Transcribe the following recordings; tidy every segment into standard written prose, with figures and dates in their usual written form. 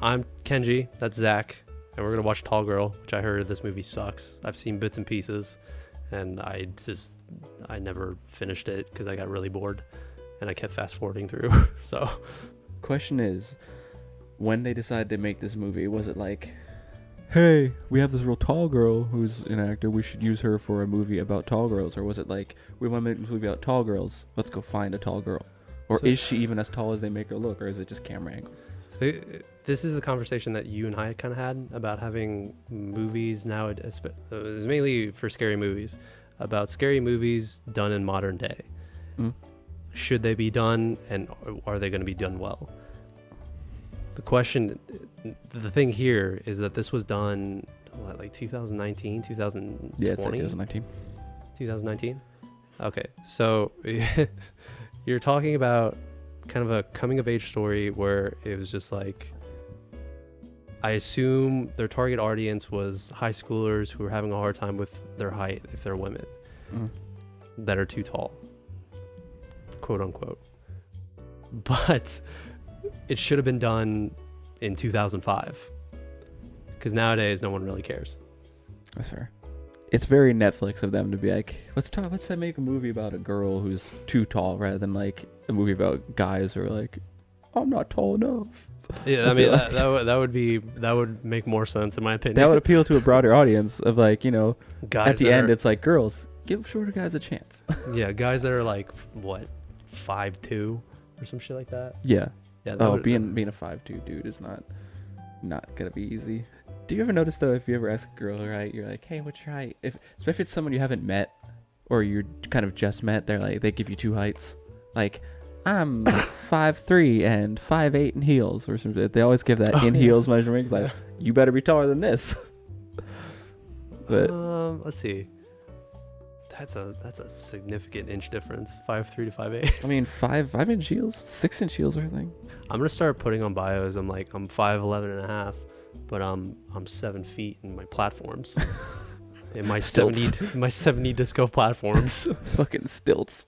I'm Kenji. That's Zach. And we're going to watch Tall Girl, which I heard this movie sucks. I've seen bits and pieces, and I never finished it because I got really bored, and I kept fast forwarding through. So, question is, when they decided to make this movie, was it like, hey, we have this real tall girl who's an actor, we should use her for a movie about tall girls? Or was it like, we want to make a movie about tall girls, let's go find a tall girl? Or is she even as tall as they make her look, or is it just camera angles? So this is the conversation that you and I kind of had about having movies now. It was mainly for scary movies, about scary movies done in modern day. Should they be done, and are they going to be done well? The thing here is that this was done like 2019, 2020? Yeah, it's like 2019. 2019? Okay, so you're talking about kind of a coming of age story where it was just like, I assume their target audience was high schoolers who are having a hard time with their height if they're women that are too tall, quote unquote. But it should have been done in 2005 because nowadays no one really cares. That's fair. It's very Netflix of them to be like, let's make a movie about a girl who's too tall rather than like a movie about guys who are like, I'm not tall enough. Yeah, I mean that would make more sense in my opinion. That would appeal to a broader audience of like, you know, guys at the end it's like, girls, give shorter guys a chance. Yeah, guys that are like what, 5'2" or some shit like that. Yeah. Yeah. Being a 5'2" dude is not gonna be easy. Do you ever notice though, if you ever ask a girl her height, you're like, hey, what's your height? Especially if it's someone you haven't met or you're kind of just met, they're like, they give you two heights. Like, I'm 5'3" and 5'8" in heels or something. They always give that heels measurement. It's like, you better be taller than this. But let's see. That's a significant inch difference. 5'3" to 5'8". I mean, 5-inch heels, 6-inch heels or anything. I'm gonna start putting on bios. I'm 5'11" and a half, but I'm 7 feet in my platforms. In my 70 disco platforms. Fucking stilts.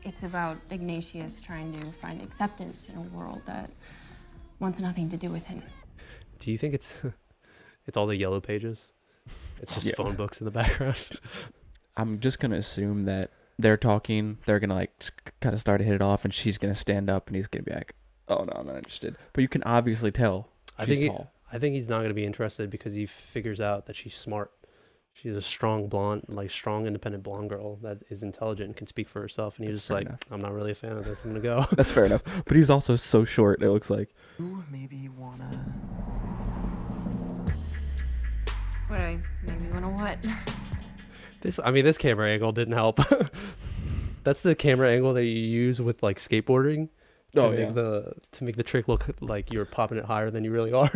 It's about Ignatius trying to find acceptance in a world that wants nothing to do with him. Do you think it's all the yellow pages? It's just phone books in the background. I'm just gonna assume that they're talking. They're gonna like kind of start to hit it off, and she's gonna stand up, and he's gonna be like, "Oh no, I'm not interested." But you can obviously tell she's tall. I think he's not gonna be interested because he figures out that she's smart. She's a strong blonde, strong independent blonde girl that is intelligent and can speak for herself. And he's just like, I'm not really a fan of this. I'm gonna go. That's fair enough. But he's also so short. It looks like. Ooh, maybe you wanna. Maybe wanna what? This camera angle didn't help. That's the camera angle that you use with skateboarding to make the trick look like you're popping it higher than you really are.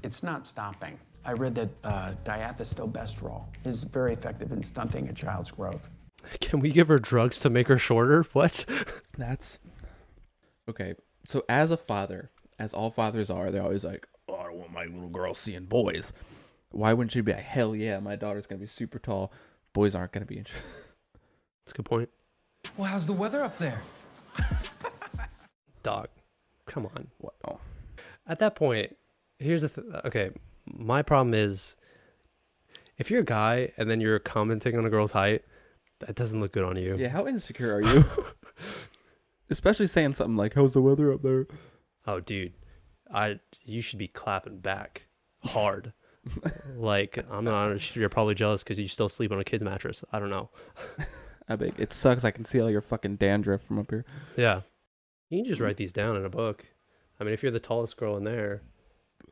It's not stopping. I read that diethylstilbestrol is very effective in stunting a child's growth. Can we give her drugs to make her shorter? What? That's okay. So as a father, as all fathers are, they're always like, "Oh, I don't want my little girl seeing boys." Why wouldn't you be like, hell yeah, my daughter's gonna be super tall. Boys aren't gonna be interested. That's a good point. Well, how's the weather up there? Dog, come on. What? Oh. At that point, here's the okay. My problem is, if you're a guy and then you're commenting on a girl's height, that doesn't look good on you. Yeah, how insecure are you? Especially saying something like, "How's the weather up there?" Oh, dude, you should be clapping back hard. I'm not. You're probably jealous because you still sleep on a kid's mattress. I don't know. I bet it sucks. I can see all your fucking dandruff from up here. Yeah, you can just write these down in a book. I mean, if you're the tallest girl in there,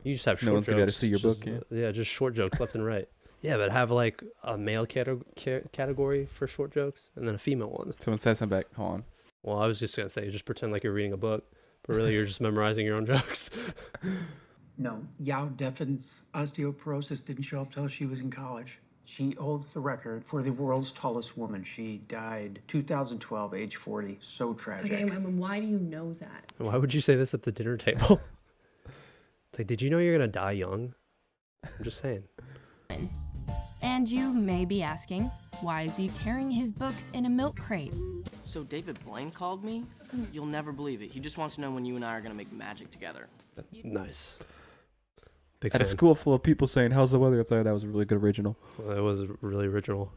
you just have short no one's jokes. gonna be able to see your book. Yeah, just short jokes left and right. Yeah, but have a male category for short jokes and then a female one. Someone says something back. Hold on. Well, I was just gonna say, just pretend like you're reading a book, but really you're just memorizing your own jokes. No, Yao Deffin's osteoporosis didn't show up till she was in college. She holds the record for the world's tallest woman. She died 2012, age 40. So tragic. Okay, why do you know that? Why would you say this at the dinner table? It's like, did you know you're gonna die young? I'm just saying. And you may be asking, why is he carrying his books in a milk crate? So David Blaine called me? You'll never believe it. He just wants to know when you and I are gonna make magic together. Nice. Big At fan. a school full of people saying, "How's the weather up there?" That was a really good original. Well, that was really original.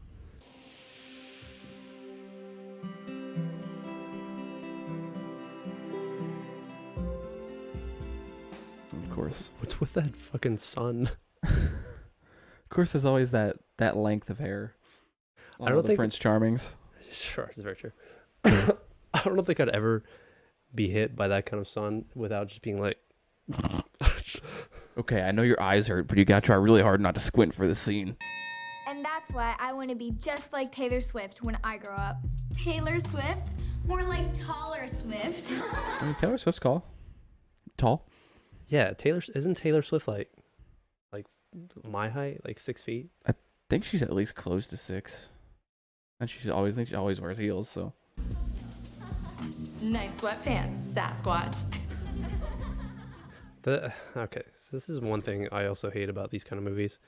Of course. What's with that fucking sun? Of course, there's always that length of hair. I don't All the think- Prince Charmings. Sure, it's very true. I don't think I'd ever be hit by that kind of sun without just being like, Okay, I know your eyes hurt, but you gotta try really hard not to squint for the scene. And that's why I want to be just like Taylor Swift when I grow up. Taylor Swift? More like taller Swift. I mean, Taylor Swift's tall. yeah, isn't Taylor Swift like my height, like 6 feet? I think she's at least close to 6. And she always wears heels, so. Nice sweatpants, Sasquatch. Okay, so this is one thing I also hate about these kind of movies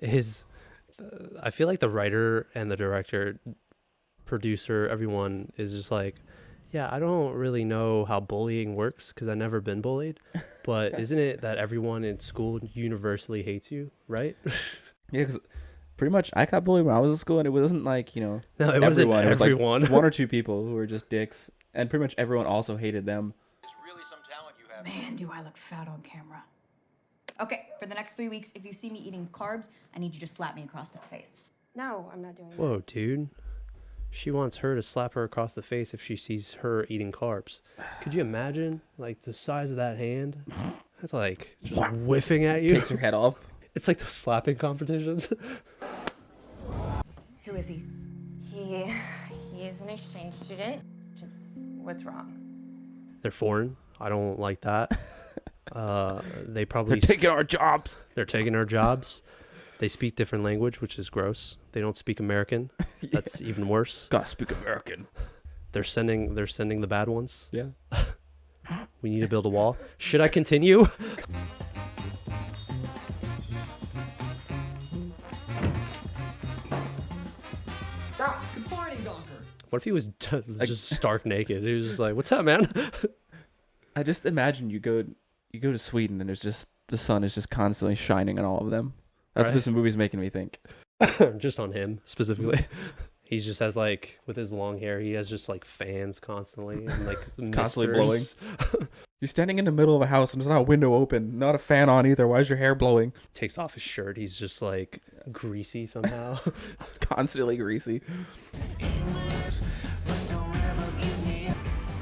is I feel like the writer and the director, producer, everyone is just like, yeah, I don't really know how bullying works because I've never been bullied, but isn't it that everyone in school universally hates you, right? Yeah, because pretty much I got bullied when I was in school, and it wasn't like, No, it wasn't everyone. It was like everyone. one or two people who were just dicks, and pretty much everyone also hated them. Man, do I look fat on camera. Okay, for the next 3 weeks, if you see me eating carbs, I need you to slap me across the face. No, I'm not doing that. Whoa, dude. She wants her to slap her across the face if she sees her eating carbs. Could you imagine, like, the size of that hand? That's like just whiffing at you. Takes her head off. It's like those slapping competitions. Who is he? He is an exchange student. What's wrong? They're foreign. I don't like that. They probably They're taking our jobs. They're taking our jobs. They speak different language, which is gross. They don't speak American. That's even worse. Gotta speak American. They're sending the bad ones. Yeah. We need to build a wall. Should I continue? What if he was just stark naked? He was just like, "What's up, man?" I just imagine you go to Sweden, and there's just the sun is just constantly shining on all of them. That's Right. what this movie's making me think. Just on him specifically. He just has like, with his long hair, he has just like fans constantly and like Constantly misters. You're standing in the middle of a house, and there's not a window open, not a fan on either. Why is your hair blowing? Takes off his shirt. He's just like greasy somehow. Constantly greasy.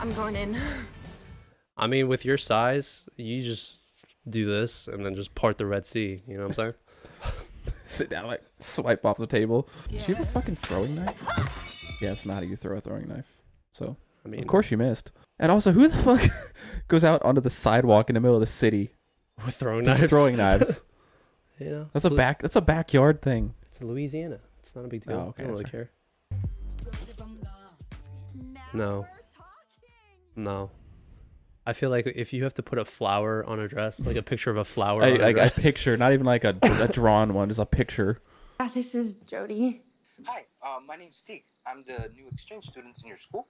I'm going in. I mean, with your size, you just do this and then just part the Red Sea. You know what I'm saying? Sit down, like swipe off the table. Do you have a fucking throwing knife? Yeah, it's not how you throw a throwing knife. So, I mean, of course you missed. And also, who the fuck goes out onto the sidewalk in the middle of the city with throwing with knives. throwing knives? You know, That's a backyard thing. It's Louisiana. It's not a big deal. Oh, okay, I don't that's really care. No. No. I feel like if you have to put a flower on a dress, like a picture of a flower on a I dress. picture, not even like a drawn one, just a picture. Yeah, this is Jody. Hi, my name's Steve. I'm the new exchange student in your school.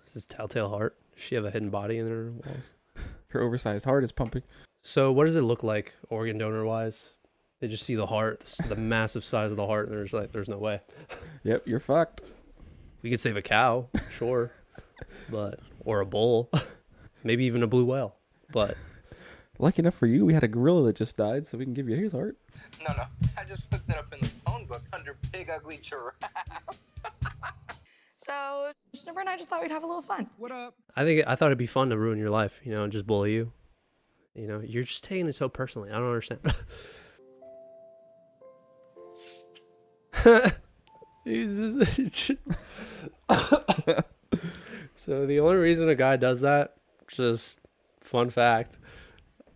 This is Telltale Heart. Does she have a hidden body in her walls? Her oversized heart is pumping. So what does it look like organ donor wise? They just see the heart, the massive size of the heart, and there's like, there's no way. Yep, you're fucked. We could save a cow, sure, but or a bull, maybe even a blue whale. But lucky enough for you, we had a gorilla that just died, so we can give you his heart. No, I just looked it up in the phone book under Big Ugly Giraffe. So, Jennifer and I just thought we'd have a little fun. What up? I thought it'd be fun to ruin your life, you know, and just bully you. You know, you're just taking it so personally. I don't understand. So the only reason a guy does that, just fun fact,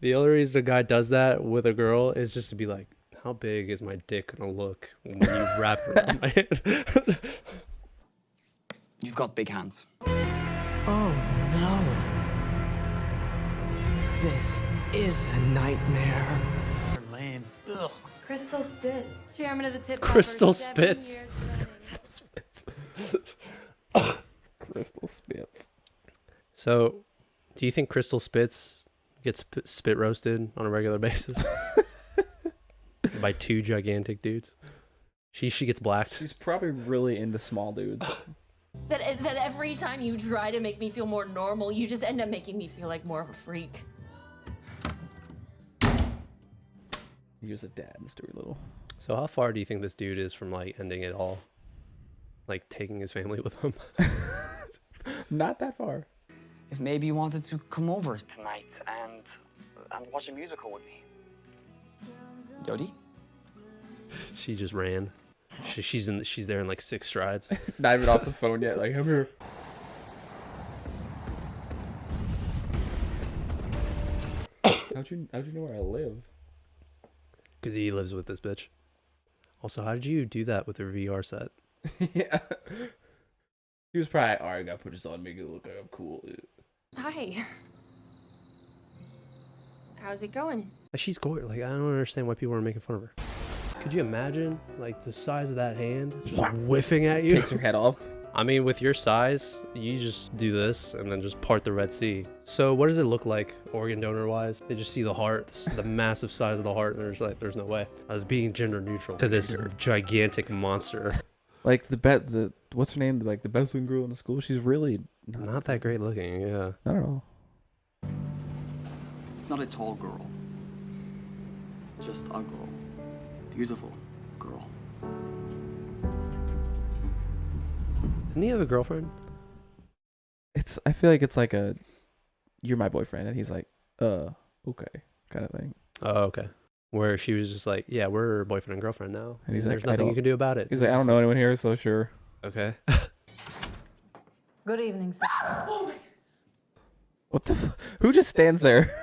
the only reason a guy does that with a girl is just to be like, how big is my dick gonna look when you wrap it around my head? You've got big hands. Oh no. This is a nightmare. Lame. Ugh. Crystal Spitz, chairman of the tip. Crystal Spitz. Crystal Spitz. So, do you think Crystal Spitz gets spit roasted on a regular basis by two gigantic dudes? She gets blacked. She's probably really into small dudes. That every time you try to make me feel more normal, you just end up making me feel like more of a freak. He was a dad in Stuart Little. So how far do you think this dude is from like ending it all? Like taking his family with him? Not that far. If maybe you wanted to come over tonight and watch a musical with me. Jody? She just ran. She's there in like 6 strides. Not even off the phone yet. Like, I'm here. How'd you know where I live? Because he lives with this bitch. Also, how did you do that with your VR set? Yeah. He was probably, all right, I gotta put this on, make it look like I'm cool. Hi. How's it going? She's gorgeous. Like, I don't understand why people are making fun of her. Could you imagine, like, the size of that hand just whiffing at you? Takes her head off. I mean, with your size, you just do this and then just part the Red Sea. So what does it look like, organ donor-wise? They just see the heart, the massive size of the heart, and there's no way. I was being gender neutral to this gigantic monster. Like, what's her name? Like, the best-looking girl in the school? She's really... Not that great looking, yeah. Not at all. It's not a tall girl. Just a girl. Beautiful girl. Didn't he have a girlfriend? I feel like it's like a, you're my boyfriend, and he's like, okay, kind of thing. Oh, okay. Where she was just like, yeah, we're boyfriend and girlfriend now. And he's there's like, nothing you can do about it. He's like, I don't know anyone here, so sure. Okay. Good evening, sir. What the who just stands there?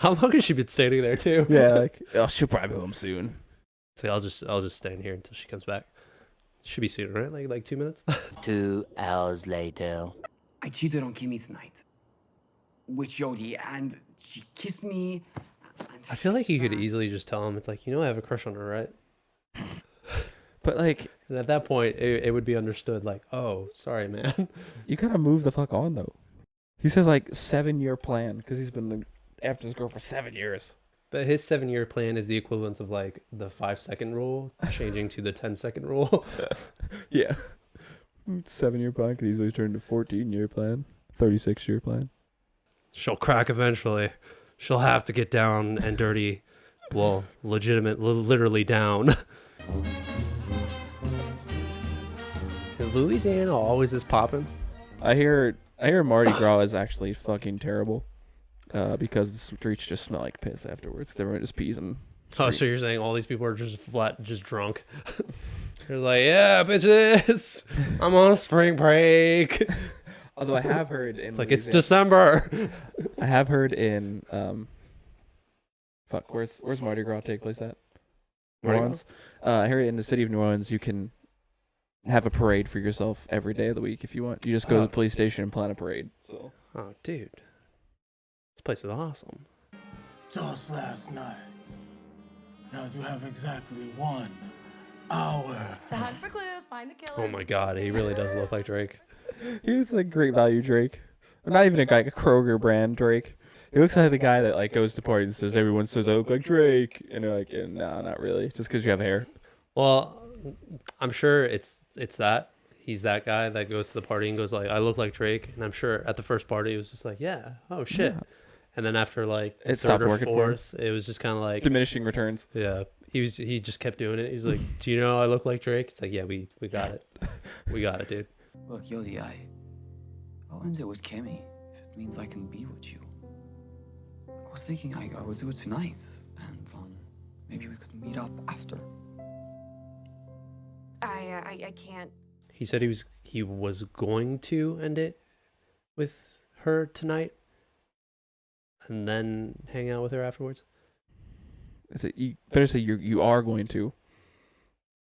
How long has she been standing there too? Yeah, like, oh, she'll probably be home soon. So I'll just stand here until she comes back. Should be soon, right? Like 2 minutes? 2 hours later. I cheated on Kimmy tonight. With Jody, and she kissed me. I feel like you could easily just tell him, it's like, I have a crush on her, right? But like, and at that point, it would be understood, like, oh, sorry, man. You gotta move the fuck on, though. He says, like, 7-year plan, because he's been after this girl for 7 years. But his 7-year plan is the equivalent of, like, the 5-second rule changing to the 10-second rule. Yeah. 7-year plan could easily turn to 14-year plan, 36-year plan. She'll crack eventually. She'll have to get down and dirty. Well, literally down. Is Louisiana always this poppin'? I hear Mardi Gras is actually fucking terrible. Because the streets just smell like piss afterwards. Because everyone just pees in. Oh, so you're saying all these people are just drunk? They're like, yeah, bitches, I'm on spring break. Although I have heard in, it's like, it's December. I have heard in where's Mardi Gras take place at? New Orleans. I heard in the city of New Orleans you can have a parade for yourself every day of the week if you want. You just go to the police station and plan a parade. So. Oh, dude. This place is awesome. Just last night. Now you have exactly 1 hour. To hunt for clues, find the killer. Oh my god, he really does look like Drake. He was like great value Drake. Not even a guy, like a Kroger brand Drake. He looks like the guy that like goes to parties and says, everyone says I look like Drake. And they're like, yeah, no, not really. Just because you have hair. Well, I'm sure it's that. He's that guy that goes to the party and goes like, I look like Drake. And I'm sure at the first party it was just like, yeah, oh shit. Yeah. And then after like it third or fourth, it was just kind of like diminishing returns. Yeah, he just kept doing it. He's like, do you know I look like Drake? It's like, yeah, we got it, we got it, dude. Look, Yodi, I'll end it with Kimmy if it means I can be with you. I was thinking I would do it tonight, and maybe we could meet up after. I can't. He said he was going to end it with her tonight. And then hang out with her afterwards? You better say you are going to.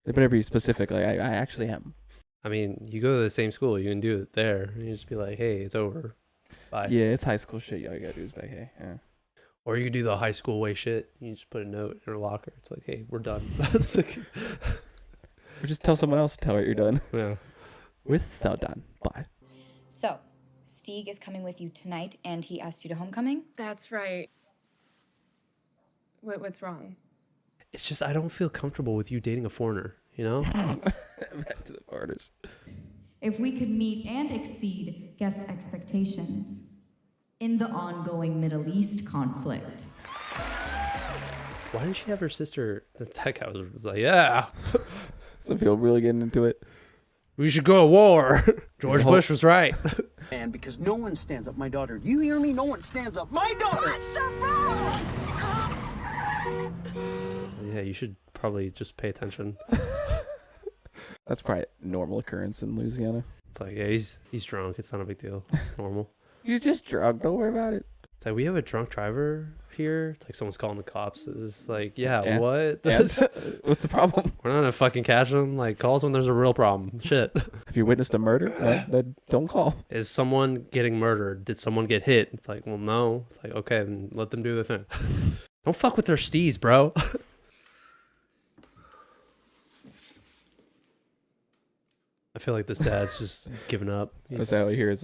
They better be specific. Like, I actually am. I mean, you go to the same school. You can do it there. You just be like, hey, it's over. Bye. Yeah, it's high school shit. All you gotta do is be like, hey. Yeah. Or you do the high school way shit. You just put a note in her locker. It's like, hey, we're done. Or just tell someone else to tell her you're done. Yeah. We're so done. Bye. So, Stieg is coming with you tonight, and he asked you to homecoming? That's right. What's wrong? It's just I don't feel comfortable with you dating a foreigner, you know? Back to the foreigners. If we could meet and exceed guest expectations in the ongoing Middle East conflict. Why didn't she have her sister? That guy was like, yeah. Some people really getting into it. We should go to war. George Bush was right. And because no one stands up my daughter. Do you hear me? No one stands up my daughter. That's the rule. Yeah, you should probably just pay attention. That's probably a normal occurrence in Louisiana. It's like, yeah, he's drunk. It's not a big deal. It's normal. He's just drunk. Don't worry about it. It's like, we have a drunk driver here. It's like someone's calling the cops. It's like, yeah, And- what? and what's the problem? We're not gonna fucking catch them. Like, call us when there's a real problem. Shit. If you witnessed a murder, then don't call. Is someone getting murdered? Did someone get hit? It's like, well, no. It's like, okay, then let them do their thing. Don't fuck with their steez, bro. I feel like this dad's just giving up. That's all I hear is.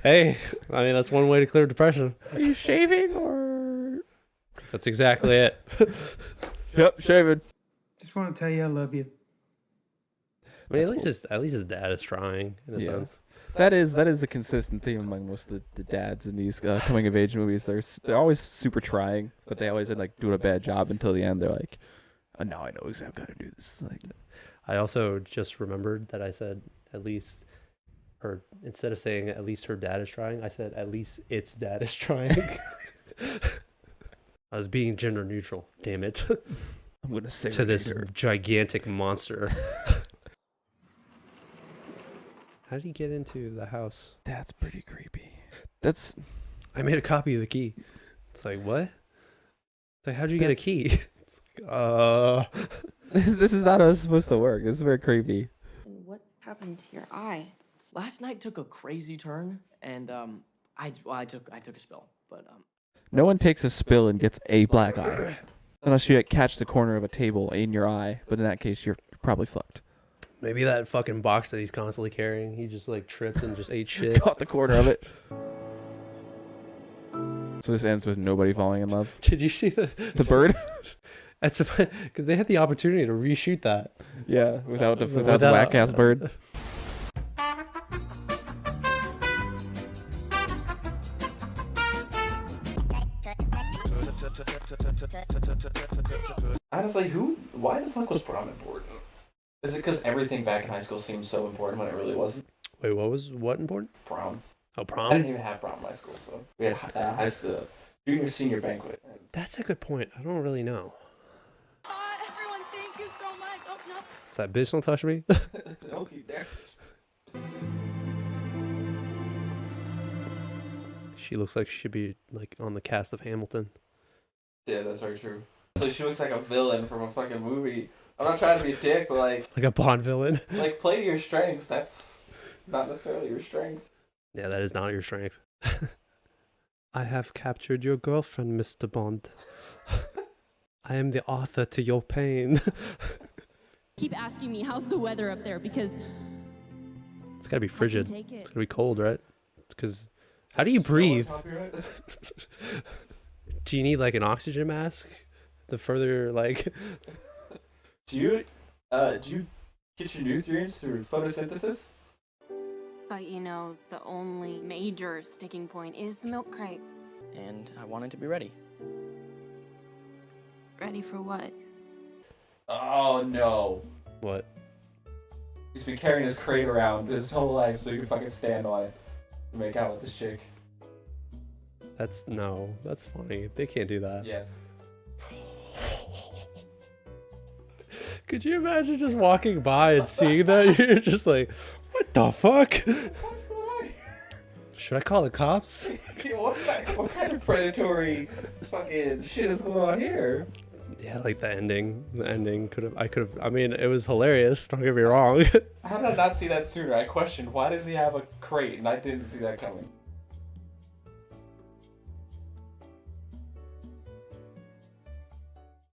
Hey, I mean, that's one way to clear depression. Are you shaving or? That's exactly it. Yep, shaving. Just want to tell you I love you. I mean, at least his dad is trying in a sense. That is a consistent theme among most of the dads in these coming of age movies. They're always super trying, but they always end like doing a bad job until the end. They're like, oh, now I know exactly how to do this. Like, I also just remembered that I said at least her, instead of saying at least her dad is trying, I said at least its dad is trying. I was being gender neutral. Damn it. I'm gonna say to this gigantic monster. How did he get into the house? That's pretty creepy. I made a copy of the key. It's like, what? It's like, how'd you get a key? It's like, this is not how it's supposed to work. This is very creepy. What happened to your eye? Last night took a crazy turn, and I took a spill, but No one takes a spill and gets a black eye. Unless you catch the corner of a table in your eye, but in that case, you're probably fucked. maybe that fucking box that he's constantly carrying, he just like tripped and just ate shit. Caught the corner of it. So this ends with nobody falling in love. Did you see the bird? That's because they had the opportunity to reshoot that. Yeah, without the whack ass bird. Honestly, why the fuck was prom important? Is it because everything back in high school seemed so important when it really wasn't? Wait, what important? Prom. Oh, I prom? didn't even have prom in high school, so we had high school, junior, senior banquet. That's a good point. I don't really know. Everyone, thank you so much. Oh, no. Is that bitch don't touch me? No, you dare. She looks like she should be like on the cast of Hamilton. Yeah, that's very true. So she looks like a villain from a fucking movie. I'm not trying to be a dick, but like a Bond villain. Like, play to your strengths. That's not necessarily your strength. Yeah, that is not your strength. I have captured your girlfriend, Mr. Bond. I am the author to your pain. Keep asking me, how's the weather up there? Because It's gotta be frigid. take it. It's gonna be cold, right? It's because how do you breathe? Do you need like an oxygen mask? The further like Do you get your nutrients through photosynthesis? But you know, the only major sticking point is the milk crate. and I wanted to be ready. Ready for what? Oh no. What? He's been carrying his crate around his whole life so he can fucking stand on it to make out with this chick. That's funny. They can't do that. Yes. Could you imagine just walking by and seeing that? You're just like, what the fuck? What's going on here? Should I call the cops? What kind of predatory fucking shit is going on here? Yeah, like the ending. The ending I mean, it was hilarious, don't get me wrong. How did I not see that sooner? I questioned, why does he have a crate? And I didn't see that coming.